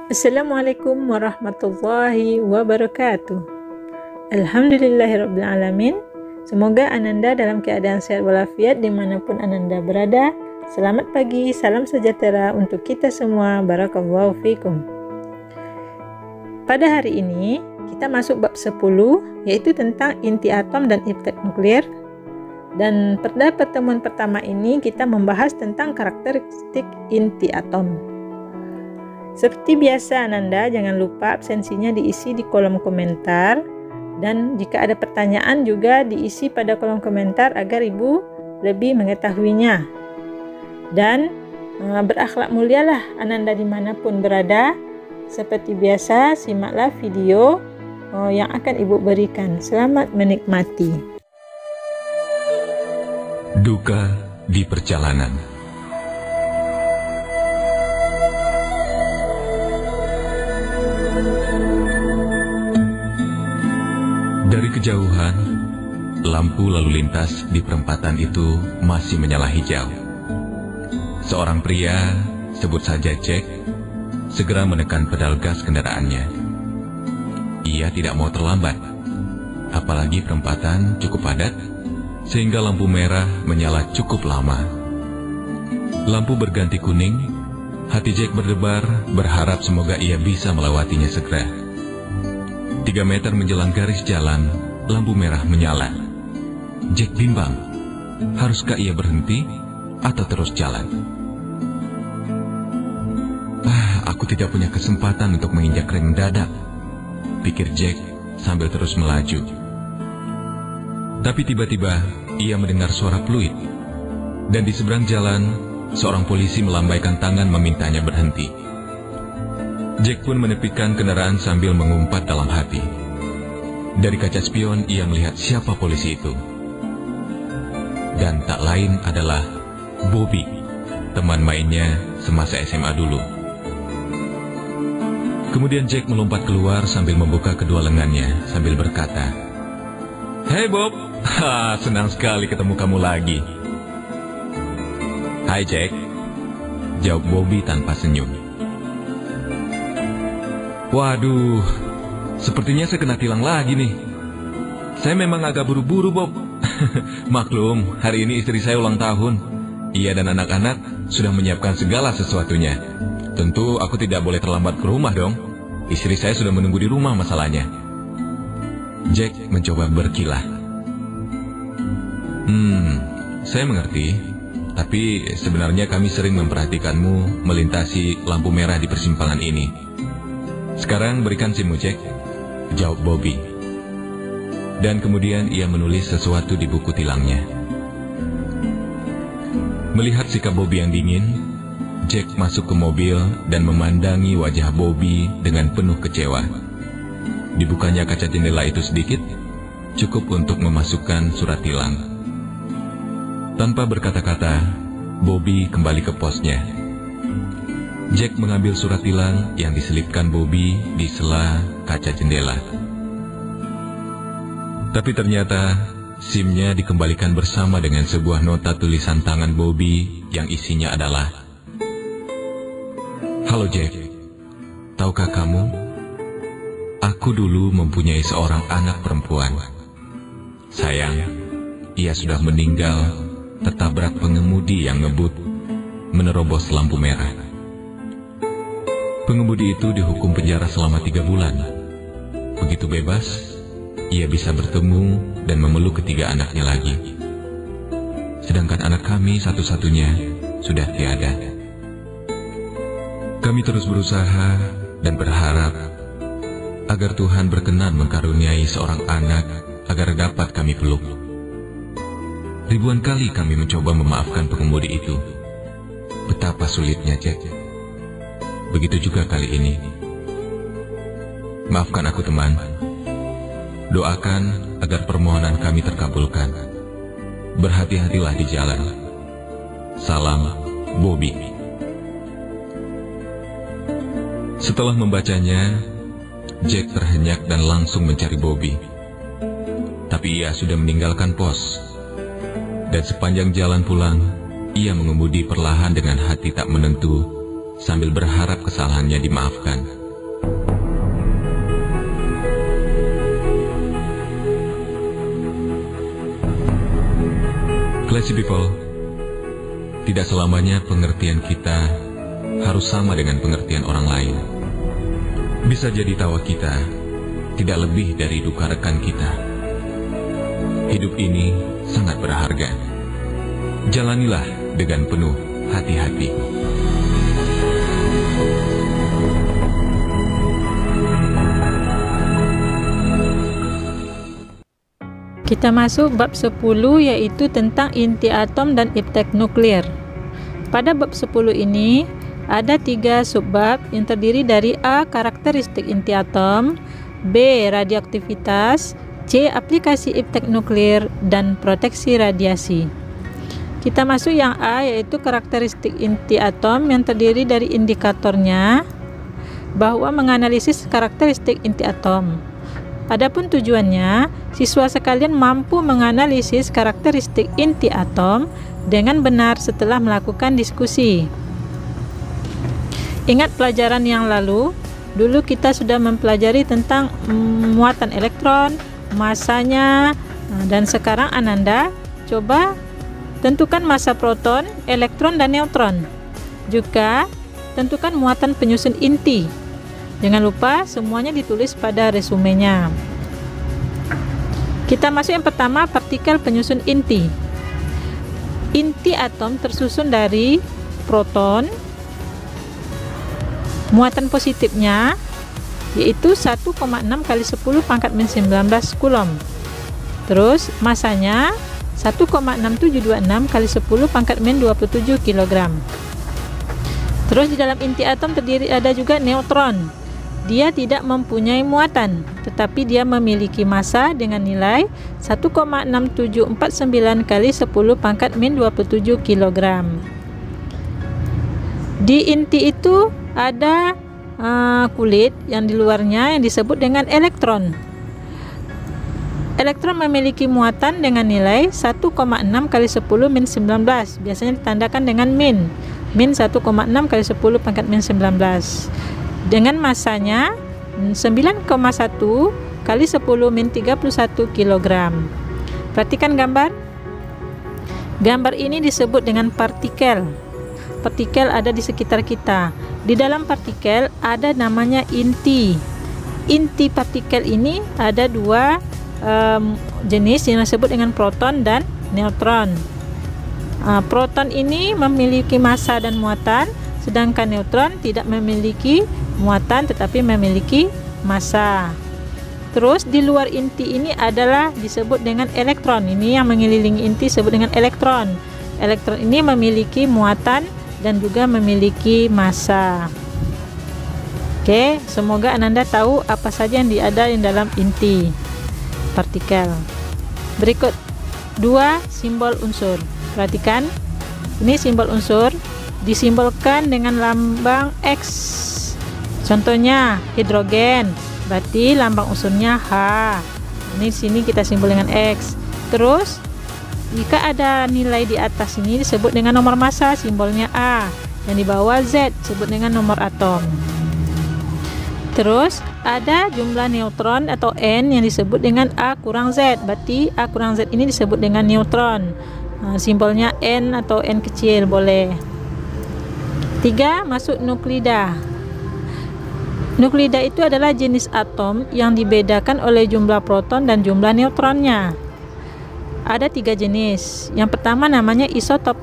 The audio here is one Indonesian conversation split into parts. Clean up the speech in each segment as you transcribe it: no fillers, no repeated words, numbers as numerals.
Assalamualaikum warahmatullahi wabarakatuh. Alhamdulillahirrabbilalamin. Semoga Ananda dalam keadaan sehat walafiat dimanapun Ananda berada. Selamat pagi, salam sejahtera untuk kita semua. Barakallahu fikum. Pada hari ini kita masuk bab 10, yaitu tentang inti atom dan efek nuklir. Dan pada pertemuan pertama ini kita membahas tentang karakteristik inti atom. Seperti biasa Ananda, jangan lupa absensinya diisi di kolom komentar. Dan jika ada pertanyaan juga diisi pada kolom komentar agar Ibu lebih mengetahuinya. Dan berakhlak mulialah Ananda dimanapun berada. Seperti biasa, simaklah video yang akan Ibu berikan. Selamat menikmati. Duka di perjalanan. Dari kejauhan, lampu lalu lintas di perempatan itu masih menyala hijau. Seorang pria, sebut saja Jack, segera menekan pedal gas kendaraannya. Ia tidak mau terlambat, apalagi perempatan cukup padat, sehingga lampu merah menyala cukup lama. Lampu berganti kuning, hati Jack berdebar, berharap semoga ia bisa melewatinya segera. 3 meter menjelang garis jalan, lampu merah menyala. Jack bimbang, haruskah ia berhenti atau terus jalan? Aku tidak punya kesempatan untuk menginjak rem mendadak, pikir Jack sambil terus melaju. Tapi tiba-tiba ia mendengar suara fluid, dan di seberang jalan, seorang polisi melambaikan tangan memintanya berhenti. Jack pun menepikan kendaraan sambil mengumpat dalam hati. Dari kaca spion ia melihat siapa polisi itu. Dan tak lain adalah Bobby, teman mainnya semasa SMA dulu. Kemudian Jack melompat keluar sambil membuka kedua lengannya sambil berkata, "Hey Bob, senang sekali ketemu kamu lagi." "Hai Jack," jawab Bobby tanpa senyum. "Waduh, sepertinya saya kena tilang lagi nih. Saya memang agak buru-buru, Bob." "Maklum, hari ini istri saya ulang tahun. Ia dan anak-anak sudah menyiapkan segala sesuatunya. Tentu aku tidak boleh terlambat ke rumah dong. Istri saya sudah menunggu di rumah masalahnya." Jack mencoba berkilah. Saya mengerti. Tapi sebenarnya kami sering memperhatikanmu melintasi lampu merah di persimpangan ini. Sekarang berikan SIM-mu, Jack," jawab Bobby. Dan kemudian ia menulis sesuatu di buku tilangnya. Melihat sikap Bobby yang dingin, Jack masuk ke mobil dan memandangi wajah Bobby dengan penuh kecewa. Dibukanya kaca jendela itu sedikit, cukup untuk memasukkan surat tilang. Tanpa berkata-kata, Bobby kembali ke posnya. Jack mengambil surat tilang yang diselipkan Bobby di sela kaca jendela. Tapi ternyata SIM-nya dikembalikan bersama dengan sebuah nota tulisan tangan Bobby yang isinya adalah, "Halo Jack, tahukah kamu, aku dulu mempunyai seorang anak perempuan. Sayang, ia sudah meninggal tertabrak pengemudi yang ngebut menerobos lampu merah. Pengemudi itu dihukum penjara selama 3 bulan. Begitu bebas, ia bisa bertemu dan memeluk ketiga anaknya lagi. Sedangkan anak kami satu-satunya sudah tiada. Kami terus berusaha dan berharap agar Tuhan berkenan mengkaruniai seorang anak agar dapat kami peluk. Ribuan kali kami mencoba memaafkan pengemudi itu. Betapa sulitnya, Jack. Begitu juga kali ini. Maafkan aku, teman. Doakan agar permohonan kami terkabulkan. Berhati-hatilah di jalan. Salam, Bobby." Setelah membacanya, Jack terhenyak dan langsung mencari Bobby. Tapi ia sudah meninggalkan pos. Dan sepanjang jalan pulang, ia mengemudi perlahan dengan hati tak menentu, sambil berharap kesalahannya dimaafkan. Lazy people, tidak selamanya pengertian kita harus sama dengan pengertian orang lain. Bisa jadi tawa kita tidak lebih dari duka rekan kita. Hidup ini sangat berharga. Jalanilah dengan penuh hati-hati. Kita masuk bab 10, yaitu tentang inti atom dan iptek nuklir. Pada bab 10 ini ada 3 subbab yang terdiri dari A. Karakteristik inti atom, B. Radioaktivitas, C. Aplikasi iptek nuklir, dan proteksi radiasi. Kita masuk yang A, yaitu karakteristik inti atom yang terdiri dari indikatornya bahwa menganalisis karakteristik inti atom. Adapun tujuannya, siswa sekalian mampu menganalisis karakteristik inti atom dengan benar setelah melakukan diskusi. Ingat pelajaran yang lalu, dulu kita sudah mempelajari tentang muatan elektron, masanya, dan sekarang Ananda coba tentukan massa proton, elektron, dan neutron. Juga tentukan muatan penyusun inti. Jangan lupa semuanya ditulis pada resumenya. Kita masuk yang pertama, partikel penyusun inti. Inti atom tersusun dari proton, muatan positifnya yaitu 1,6 kali 10 pangkat min 19 Coulomb. Terus masanya 1,6726 kali 10 pangkat min 27 kg. Terus di dalam inti atom terdiri ada juga neutron. Dia tidak mempunyai muatan, tetapi dia memiliki massa dengan nilai 1,6749 kali 10 pangkat min 27 kg. Di inti itu ada kulit yang di luarnya yang disebut dengan elektron. Elektron memiliki muatan dengan nilai 1,6 kali 10 min 19. Biasanya ditandakan dengan min 1,6 kali 10 pangkat min 19. Dengan massanya 9,1 kali 10 min 31 kg. Perhatikan gambar. Gambar ini disebut dengan partikel. Partikel ada di sekitar kita. Di dalam partikel ada namanya inti. Inti partikel ini ada 2 jenis yang disebut dengan proton dan neutron. Proton ini memiliki massa dan muatan, sedangkan neutron tidak memiliki muatan tetapi memiliki massa. Terus di luar inti ini adalah disebut dengan elektron. Ini yang mengelilingi inti disebut dengan elektron. Elektron ini memiliki muatan dan juga memiliki massa. Oke, semoga Ananda tahu apa saja yang ada di dalam inti partikel. Berikut 2 simbol unsur. Perhatikan, ini simbol unsur disimbolkan dengan lambang X. Contohnya hidrogen, berarti lambang unsurnya H. Ini sini kita simbol dengan X. Terus jika ada nilai di atas ini disebut dengan nomor massa, simbolnya A. Yang di bawah Z disebut dengan nomor atom. Terus ada jumlah neutron atau N yang disebut dengan A kurang Z. Berarti A kurang Z ini disebut dengan neutron. Simbolnya N atau N kecil boleh. 3. Masuk nuklida. Nuklida itu adalah jenis atom yang dibedakan oleh jumlah proton dan jumlah neutronnya. Ada 3 jenis. Yang pertama namanya isotop.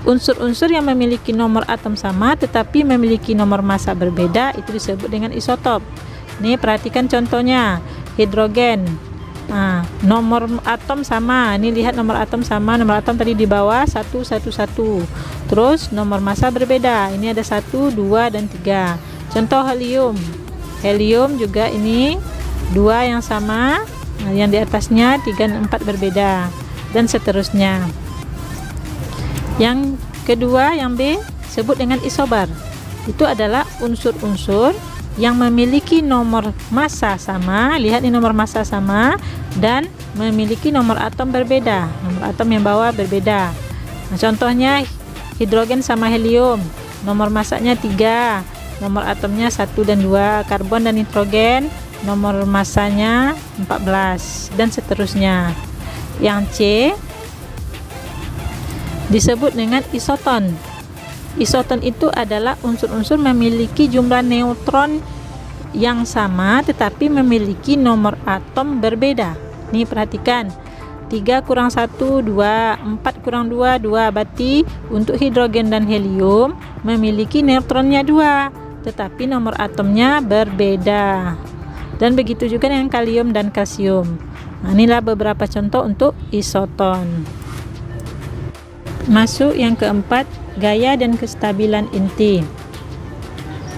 Unsur-unsur yang memiliki nomor atom sama tetapi memiliki nomor massa berbeda itu disebut dengan isotop. Nih perhatikan contohnya, hidrogen. Nomor atom sama. Ini lihat nomor atom sama. Nomor atom tadi di bawah 1, 1, 1. Terus nomor massa berbeda. Ini ada 1, 2, dan 3. Contoh helium. Helium juga ini 2 yang sama. Yang di atasnya 3 dan 4 berbeda. Dan seterusnya. Yang kedua, yang B, disebut dengan isobar. Itu adalah unsur-unsur yang memiliki nomor massa sama. Lihat ini nomor massa sama. Dan memiliki nomor atom berbeda. Nomor atom yang bawah berbeda. Contohnya hidrogen sama helium. Nomor massanya 3. Nomor atomnya 1 dan 2. Karbon dan nitrogen nomor massanya 14 dan seterusnya. Yang C disebut dengan isoton. Isoton itu adalah unsur-unsur memiliki jumlah neutron yang sama tetapi memiliki nomor atom berbeda. Nih perhatikan, 3 kurang 1 2, 4 kurang 2 2, berarti untuk hidrogen dan helium memiliki neutronnya 2 tetapi nomor atomnya berbeda. Dan begitu juga dengan kalium dan kalsium. Nah, inilah beberapa contoh untuk isoton. Masuk yang keempat, gaya dan kestabilan inti.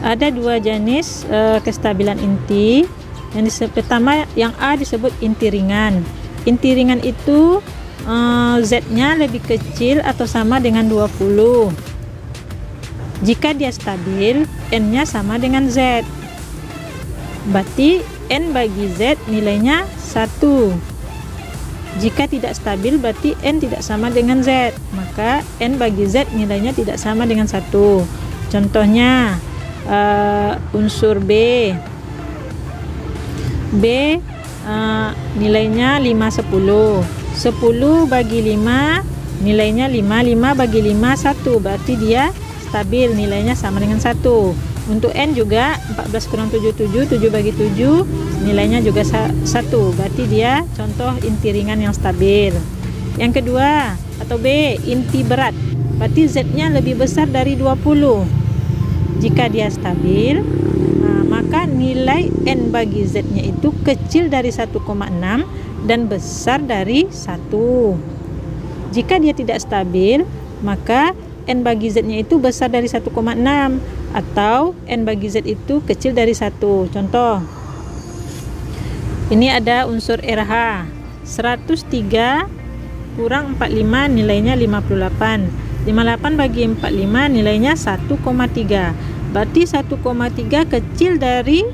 Ada dua jenis kestabilan inti. Yang pertama, yang A disebut inti ringan. Inti ringan itu Z-nya lebih kecil atau sama dengan 20. Jika dia stabil, N-nya sama dengan Z. Berarti N bagi Z nilainya 1. Jika tidak stabil, berarti N tidak sama dengan Z. Maka N bagi Z nilainya tidak sama dengan 1. Contohnya, unsur B nilainya 5 10. 10 bagi 5 nilainya 5. 5 bagi 5 1, berarti dia stabil, nilainya sama dengan 1. Untuk N juga 14 kurang 7 7. 7 bagi 7 nilainya juga 1, berarti dia contoh inti ringan yang stabil. Yang kedua atau B, inti berat, berarti Z-nya lebih besar dari 20. Jika dia stabil, maka nilai N bagi Z-nya itu kecil dari 1,6 dan besar dari 1. Jika dia tidak stabil, maka N bagi Z-nya itu besar dari 1,6 atau N bagi Z itu kecil dari 1. Contoh, ini ada unsur RH, 103 kurang 45 nilainya 58. 58 bagi 45 nilainya 1,3. Berarti 1,3 kecil dari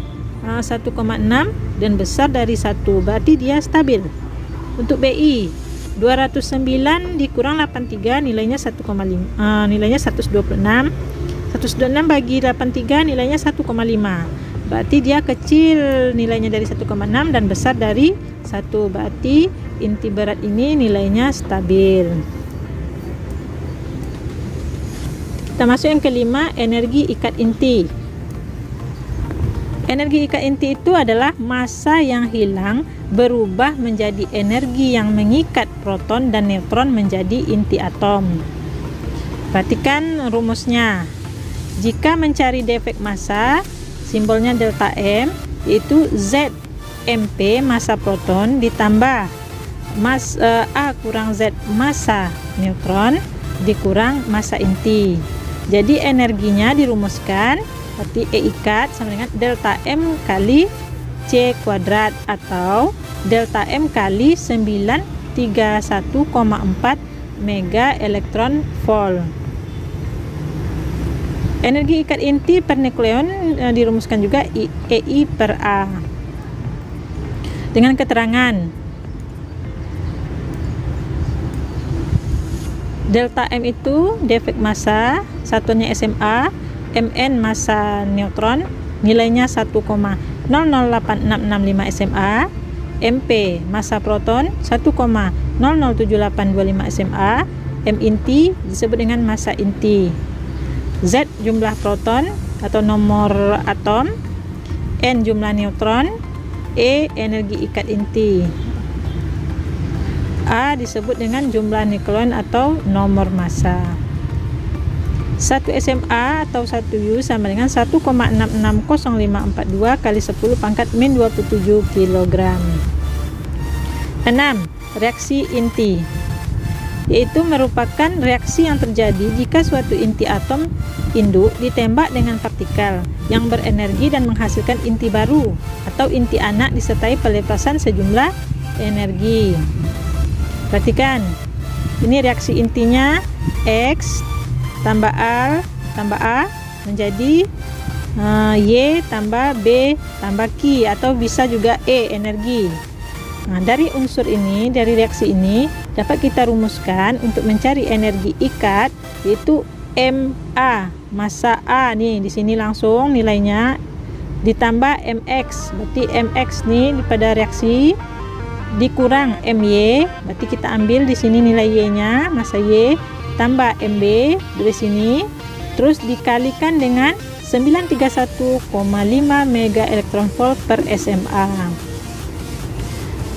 1,6 dan besar dari 1. Berarti dia stabil. Untuk BI, 209 dikurang 83 nilainya 1,5. Nilainya 126. 126 bagi 83 nilainya 1,5. Berarti dia kecil nilainya dari 1,6 dan besar dari 1. Berarti inti berat ini nilainya stabil. Kita masuk yang kelima, energi ikat inti. Energi ikat inti itu adalah massa yang hilang berubah menjadi energi yang mengikat proton dan neutron menjadi inti atom. Perhatikan rumusnya. Jika mencari defek massa, simbolnya delta M, yaitu Z MP massa proton ditambah A kurang Z massa neutron dikurang massa inti. Jadi energinya dirumuskan, berarti E ikat sama dengan delta M kali C kuadrat atau delta M kali 931,4 mega elektron volt. Energi ikat inti per nukleon dirumuskan juga EI per A. Dengan keterangan delta M itu defek massa, satuannya SMA, Mn massa neutron, nilainya 1,008665 SMA, MP massa proton 1,007825 SMA, M inti disebut dengan massa inti, Z jumlah proton atau nomor atom, N jumlah neutron, E energi ikat inti, A disebut dengan jumlah nukleon atau nomor massa. 1 SMA atau 1 U sama dengan 1,660542 kali 10 pangkat min 27 kg. 6. Reaksi inti, yaitu merupakan reaksi yang terjadi jika suatu inti atom induk ditembak dengan partikel yang berenergi dan menghasilkan inti baru atau inti anak disertai pelepasan sejumlah energi. Perhatikan, ini reaksi intinya X tambah A menjadi Y tambah B tambah Q atau bisa juga E energi. Nah, dari unsur ini, dari reaksi ini dapat kita rumuskan untuk mencari energi ikat, yaitu MA massa A nih di sini langsung nilainya ditambah MX, berarti MX nih pada reaksi dikurang MY, berarti kita ambil di sini nilai Y-nya, massa Y tambah MB dari sini, terus dikalikan dengan 931,5 mega elektron volt per SMA.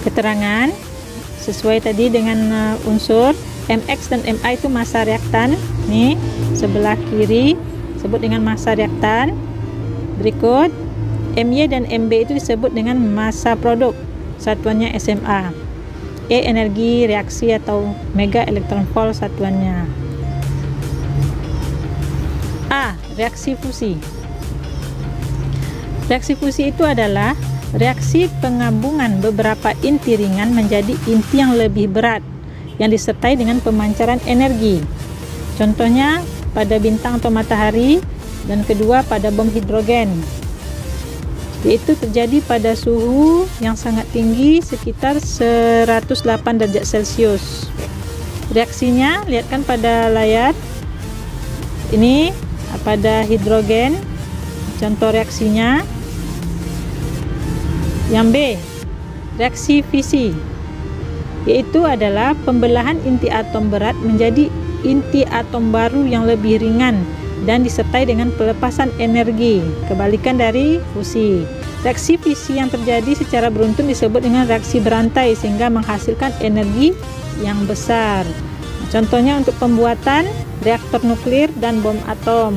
Keterangan sesuai tadi dengan unsur MX dan MA itu massa reaktan. Nih, sebelah kiri disebut dengan massa reaktan. Berikut MY dan MB itu disebut dengan massa produk, satuannya SMA. E energi reaksi atau mega elektron volt satuannya. A. Reaksi fusi. Reaksi fusi itu adalah reaksi penggabungan beberapa inti ringan menjadi inti yang lebih berat yang disertai dengan pemancaran energi. Contohnya pada bintang atau matahari, dan kedua pada bom hidrogen, yaitu terjadi pada suhu yang sangat tinggi sekitar 108 derajat Celcius. Reaksinya lihatkan pada layar ini pada hidrogen, contoh reaksinya. Yang B, reaksi fisi, yaitu adalah pembelahan inti atom berat menjadi inti atom baru yang lebih ringan dan disertai dengan pelepasan energi, kebalikan dari fusi. Reaksi fisi yang terjadi secara beruntun disebut dengan reaksi berantai sehingga menghasilkan energi yang besar. Contohnya untuk pembuatan reaktor nuklir dan bom atom.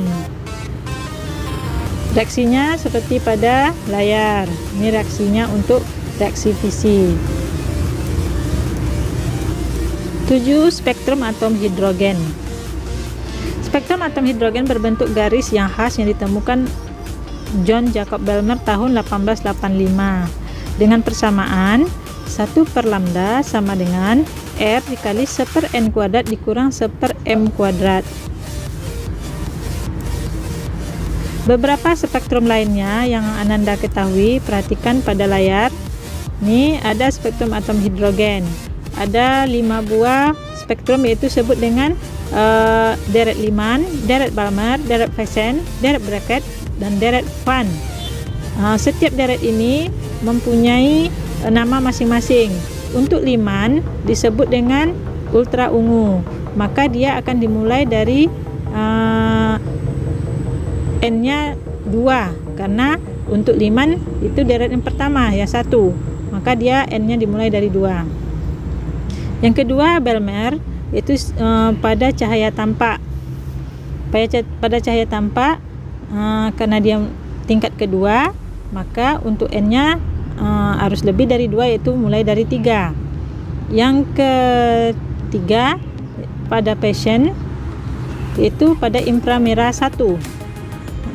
Reaksinya seperti pada layar. Ini reaksinya untuk reaksi fisi. 7. Spektrum atom hidrogen. Spektrum atom hidrogen berbentuk garis yang khas yang ditemukan John Jacob Balmer tahun 1885 dengan persamaan 1/lambda sama dengan R dikali 1/n² dikurang 1/m². Beberapa spektrum lainnya yang Ananda ketahui, perhatikan pada layar. Ini ada spektrum atom hidrogen. Ada 5 buah spektrum, yaitu sebut dengan deret Lyman, deret Balmer, deret Fesen, deret Brackett, dan deret Van. Setiap deret ini mempunyai nama masing-masing. Untuk Lyman disebut dengan ultra ungu, maka dia akan dimulai dari N-nya 2, karena untuk Lyman itu deret yang pertama, ya 1, maka dia N-nya dimulai dari 2. Yang kedua Balmer, itu pada cahaya tampak. Pada cahaya tampak, karena dia tingkat kedua, maka untuk N-nya harus lebih dari 2, yaitu mulai dari 3. Yang ketiga pada Fesen, yaitu pada inframerah 1,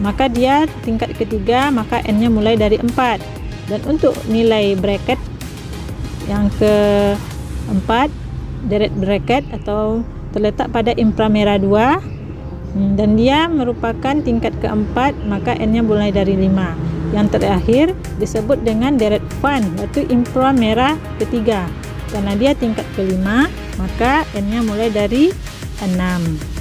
maka dia tingkat ketiga, maka N-nya mulai dari 4. Dan untuk nilai Brackett yang keempat, deret Brackett atau terletak pada inframerah 2, dan dia merupakan tingkat keempat, maka N-nya mulai dari 5. Yang terakhir disebut dengan deret Van, yaitu inframerah ketiga, karena dia tingkat kelima, maka N-nya mulai dari 6.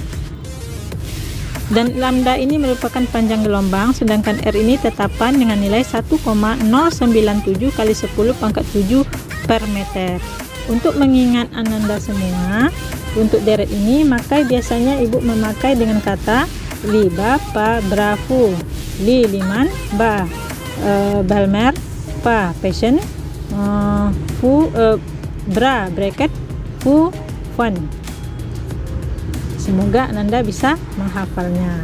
Dan lambda ini merupakan panjang gelombang, sedangkan R ini tetapan dengan nilai 1,097 kali 10 pangkat 7 per meter. Untuk mengingat Ananda semua, untuk deret ini, maka biasanya ibu memakai dengan kata Li, Ba, Pa, Bra, Fu. Li, Lyman, Ba, Balmer, Pa, Fesen, Fu, Bra, Brackett, Fu, Van. Semoga Ananda bisa menghafalnya.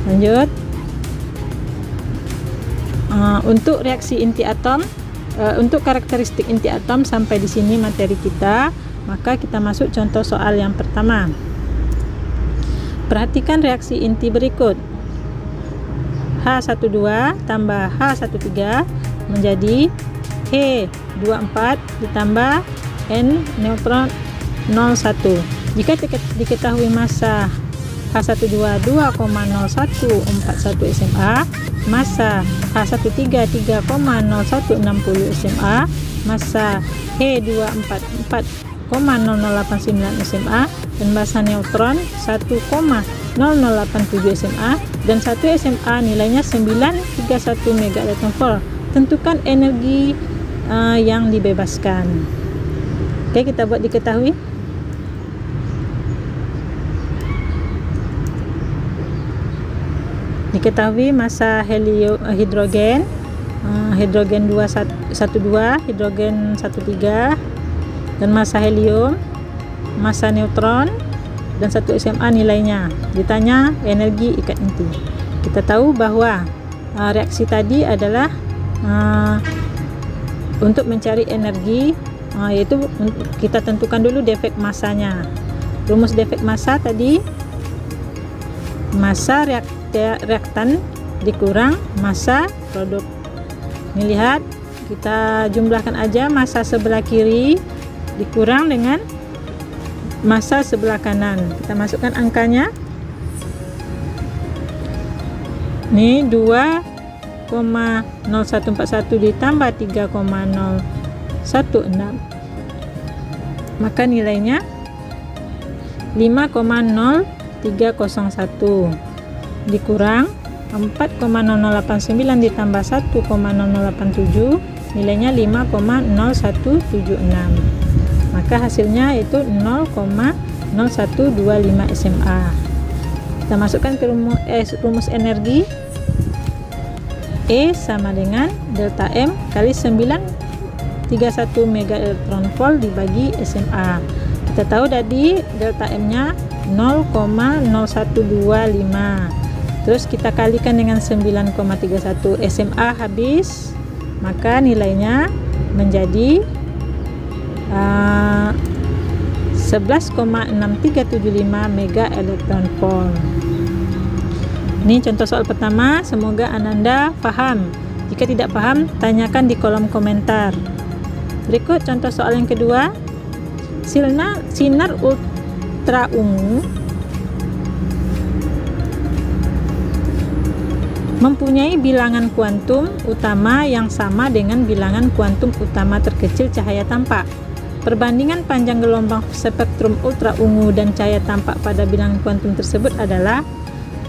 Lanjut. Untuk reaksi inti atom, untuk karakteristik inti atom sampai di sini materi kita, maka kita masuk contoh soal yang pertama. Perhatikan reaksi inti berikut. H12 tambah H13 menjadi He24 ditambah N neutron 01. Jika diketahui massa H12 2,0141 SMA, massa H13 3,0160 SMA, massa He24 4,0089 SMA, dan massa neutron 1,0087 SMA, dan 1 SMA nilainya 931 MeV. Tentukan energi yang dibebaskan. Oke, kita buat diketahui. Diketahui massa hidrogen 12, hidrogen 13, dan massa helium, massa neutron, dan 1 SMA nilainya. Ditanya energi ikat inti. Kita tahu bahwa reaksi tadi adalah untuk mencari energi, yaitu kita tentukan dulu defek massanya. Rumus defek massa tadi, massa reaktan dikurang massa produk. Ini lihat, kita jumlahkan aja massa sebelah kiri dikurang dengan massa sebelah kanan. Kita masukkan angkanya. Ini 2,0141 ditambah 3,016, maka nilainya 5,0301 dikurang 4,0089 ditambah 1,0087, nilainya 5,0176, maka hasilnya itu 0,0125 SMA. Kita masukkan ke rumus energi. E sama dengan delta M kali 931 mega elektron volt dibagi SMA. Kita tahu tadi delta M nya 0,0125, terus kita kalikan dengan 9,31, SMA habis, maka nilainya menjadi 11,6375 mega elektron volt. Ini contoh soal pertama, semoga Ananda paham. Jika tidak paham, tanyakan di kolom komentar. Berikut contoh soal yang kedua. Sinar ultra ungu mempunyai bilangan kuantum utama yang sama dengan bilangan kuantum utama terkecil cahaya tampak. Perbandingan panjang gelombang spektrum ultra ungu dan cahaya tampak pada bilangan kuantum tersebut adalah,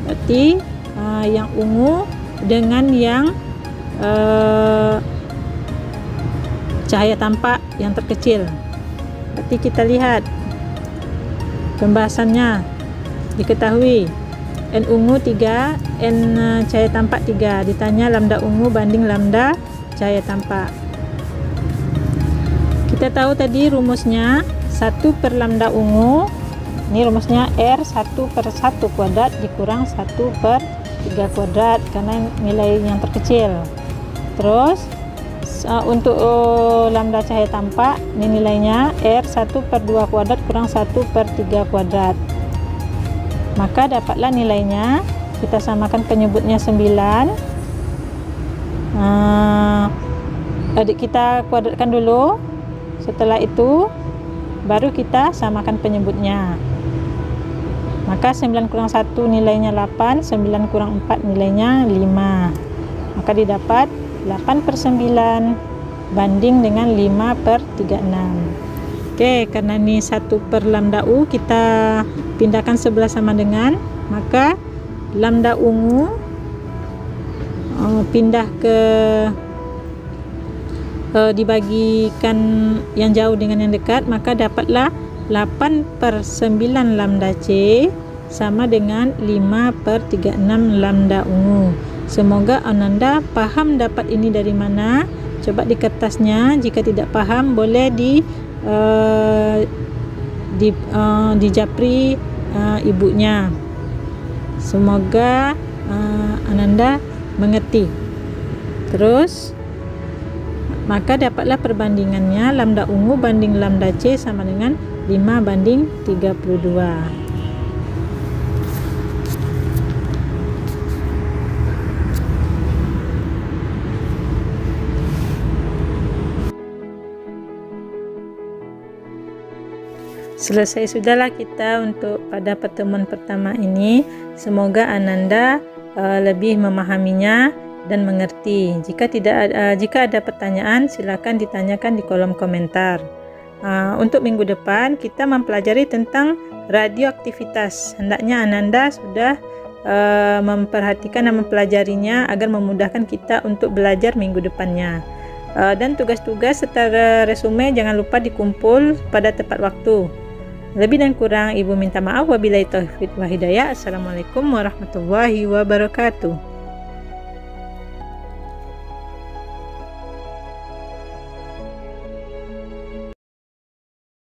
berarti yang ungu dengan yang cahaya tampak yang terkecil. Berarti kita lihat pembahasannya. Diketahui N ungu 3, N cahaya tampak 3. Ditanya lambda ungu banding lambda cahaya tampak. Kita tahu tadi rumusnya 1 per lambda ungu. Ini rumusnya R 1/1 kuadrat dikurang 1/3 kuadrat karena nilai yang terkecil. Terus untuk lambda cahaya tampak, ini nilainya R 1/2 kuadrat kurang 1/3 kuadrat. Maka dapatlah nilainya, kita samakan penyebutnya 9. Kita kuadratkan dulu. Setelah itu baru kita samakan penyebutnya. Maka 9 kurang 1 nilainya 8, 9 kurang 4 nilainya 5. Maka didapat 8/9 banding dengan 5/36. Oke, karena ini 1 per lambda U, kita pindahkan sebelah sama dengan, maka lambda ungu pindah ke dibagikan yang jauh dengan yang dekat, maka dapatlah 8/9 lambda C sama dengan 5/36 lambda ungu. Semoga Ananda paham dapat ini dari mana. Coba di kertasnya. Jika tidak paham, boleh dijapri ibunya. Semoga Ananda mengerti. Terus maka dapatlah perbandingannya lambda ungu banding lambda C sama dengan 5/32. Selesai sudahlah kita untuk pada pertemuan pertama ini. Semoga Ananda lebih memahaminya dan mengerti. Jika ada pertanyaan, silakan ditanyakan di kolom komentar. Untuk minggu depan kita mempelajari tentang radioaktivitas. Hendaknya Ananda sudah memperhatikan dan mempelajarinya agar memudahkan kita untuk belajar minggu depannya. Dan tugas-tugas serta resume jangan lupa dikumpul pada tepat waktu. Lebih dan kurang Ibu minta maaf. Wabillahi taufiq wa hidayah. Assalamualaikum warahmatullahi wabarakatuh.